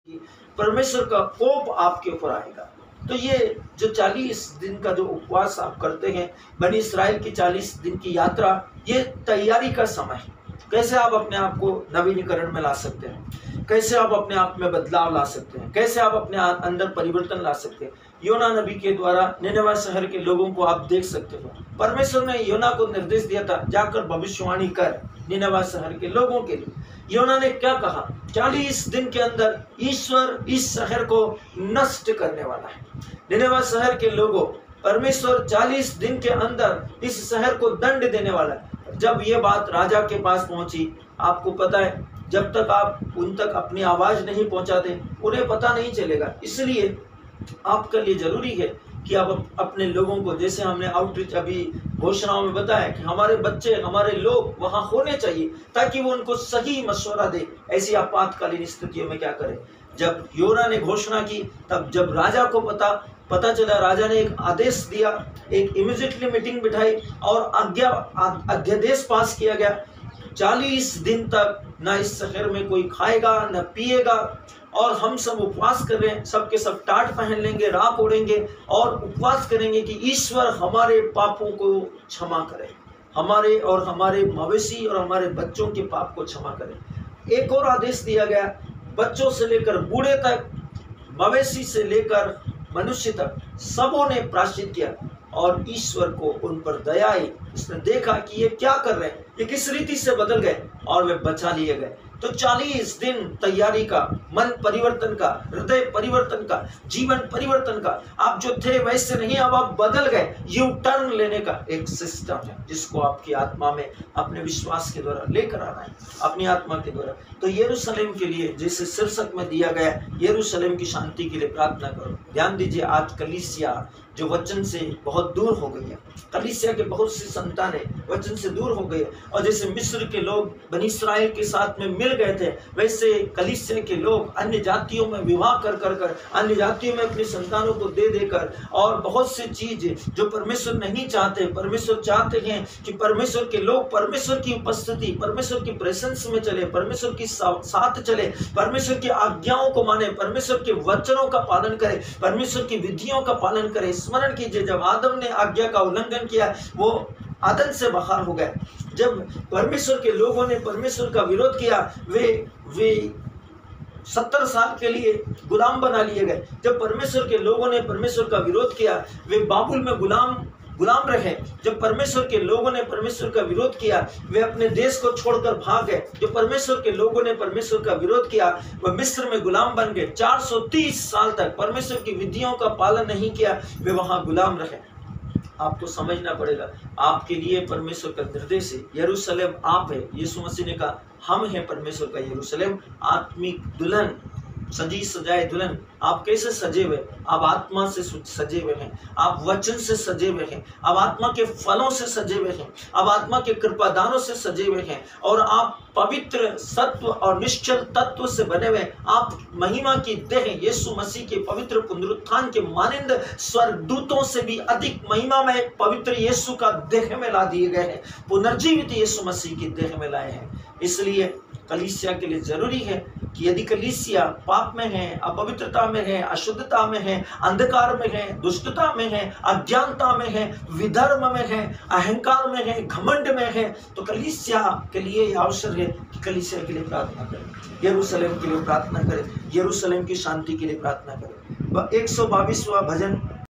परमेश्वर का कोप आपके ऊपर आएगा। तो ये जो 40 दिन का जो उपवास आप करते हैं, बनी इस्राएल की 40 दिन की यात्रा, ये तैयारी का समय है। कैसे आप अपने आप को नवीनीकरण में ला सकते हैं, कैसे आप अपने आप में बदलाव ला सकते हैं, कैसे आप अपने अंदर परिवर्तन ला सकते हैं। योना नबी के द्वारा निनवे शहर के लोगों को आप देख सकते हो। परमेश्वर ने योना को निर्देश दिया था, जाकर भविष्यवाणी कर निनवे शहर के लोगों के लिए। योना ने क्या कहा? 40 दिन के अंदर ईश्वर इस शहर को नष्ट करने वाला है। निनवे शहर के लोगों, परमेश्वर 40 दिन के अंदर इस शहर को दंड देने वाला है। जब ये बात राजा के पास पहुंची, आपको पता है, जब तक आप उन तक अपनी आवाज नहीं पहुंचाते उन्हें पता नहीं चलेगा। इसलिए आपके लिए जरूरी है कि आप अपने लोगों को, जैसे हमने आउटरीच अभी घोषणाओं में बताया कि हमारे बच्चे, हमारे लोग वहां होने चाहिए ताकि वो उनको सही मशवरा दे। ऐसी आपातकालीन स्थितियों में क्या करें? जब योना ने घोषणा की, तब जब राजा को पता चला, राजा ने एक आदेश दिया, एक इमीडिएटली मीटिंग बिठाई और अध्यादेश पास किया गया। 40 दिन तक न इस शहर में कोई खाएगा न पिएगा, और हम सब उपवास कर रहे हैं, सबके सब टाट पहन लेंगे, राख ओढ़ेंगे और उपवास करेंगे कि ईश्वर हमारे पापों को क्षमा करे, हमारे और हमारे मवेशी और हमारे बच्चों के पाप को क्षमा करे। एक और आदेश दिया गया, बच्चों से लेकर बूढ़े तक, मवेशी से लेकर मनुष्य तक, सबों ने प्रायश्चित किया और ईश्वर को उन पर दया आई। उसने देखा कि ये क्या कर रहे हैं, ये किस रीति से बदल गए, और वे बचा लिए गए। तो 40 दिन तैयारी का, मन परिवर्तन का, हृदय परिवर्तन का, जीवन परिवर्तन का। आप जो थे वैसे नहीं, अब आप बदल गए। यू टर्न लेने का एक सिस्टम है जिसको आपकी आत्मा में अपने विश्वास के द्वारा लेकर आना है, अपनी आत्मा के द्वारा। तो यरूशलेम के लिए, जैसे शीर्षक में दिया गया, यरूशलेम की शांति के लिए प्रार्थना करो। ध्यान दीजिए, आज कलीसिया जो वचन से बहुत दूर हो गई है, कलीसिया के बहुत सी संतानें वचन से दूर हो गई है। और जैसे मिस्र के लोग बनी इस्राएल के साथ में मिल गए थे, वैसे कलीसिया के लोग अन्य जातियों में विवाह कर अन्य जातियों में अपनी संतानों को दे देकर, और बहुत सी चीजें जो परमेश्वर नहीं चाहते। परमेश्वर चाहते हैं कि परमेश्वर के लोग परमेश्वर की उपस्थिति, परमेश्वर की प्रेजेंस में चले, परमेश्वर की साथ चले, परमेश्वर की आज्ञाओं को माने, परमेश्वर के वचनों का पालन करे, परमेश्वर की विधियों का पालन करे। स्मरण कीजिए, जब आदम ने आज्ञा का उल्लंघन किया, वो आदम से बाहर हो गए। जब परमेश्वर के लोगों ने परमेश्वर का विरोध किया, वे 70 साल के लिए गुलाम बना लिए गए। जब परमेश्वर के लोगों ने परमेश्वर का विरोध किया, वे बाबुल में गुलाम रहे। जब परमेश्वर के लोगों ने परमेश्वर का विरोध किया, वे अपने देश को छोड़कर भाग गए। जो परमेश्वर के लोगों ने परमेश्वर का विरोध किया, वह मिस्र में गुलाम बन गए। 430 साल तक परमेश्वर की विधियों का पालन नहीं किया, वे वहां गुलाम रहे। आपको समझना पड़ेगा, आपके लिए परमेश्वर का निर्देश है। यरूशलेम आप है। यीशु मसीह ने कहा, हम हैं परमेश्वर का यरूशलेम, आत्मिक दुल्हन, सजी सजाए दुल्हन। आप कैसे सजे हुए? आप आत्मा से सजे हुए हैं, आप वचन से सजे हुए हैं, आप आत्मा के फलों से सजे हुए हैं, आप आत्मा के कृपादानों से सजे हुए हैं, और आप पवित्र सत्व और निश्चल तत्व से बने हुए। आप महिमा की देह, यीशु मसीह के पवित्र पुनरुत्थान के मानिंद स्वर्गदूतों से भी अधिक महिमा में पवित्र यीशु का देह में ला दिए गए हैं, पुनर्जीवित यीशु मसीह की देह में लाए हैं। इसलिए कलीसिया के लिए जरूरी है कि यदि कलीसिया पाप में है, अपवित्रता में है, अशुद्धता में है, अंधकार में है, दुष्टता में है, अज्ञानता में है, विधर्म में है, अहंकार में है, घमंड में है, तो कलीसिया के लिए आवश्यक है कि कलीसिया के लिए प्रार्थना करें, यरूशलेम के लिए प्रार्थना करें, यरूशलेम की शांति के लिए प्रार्थना करें। 122वां भजन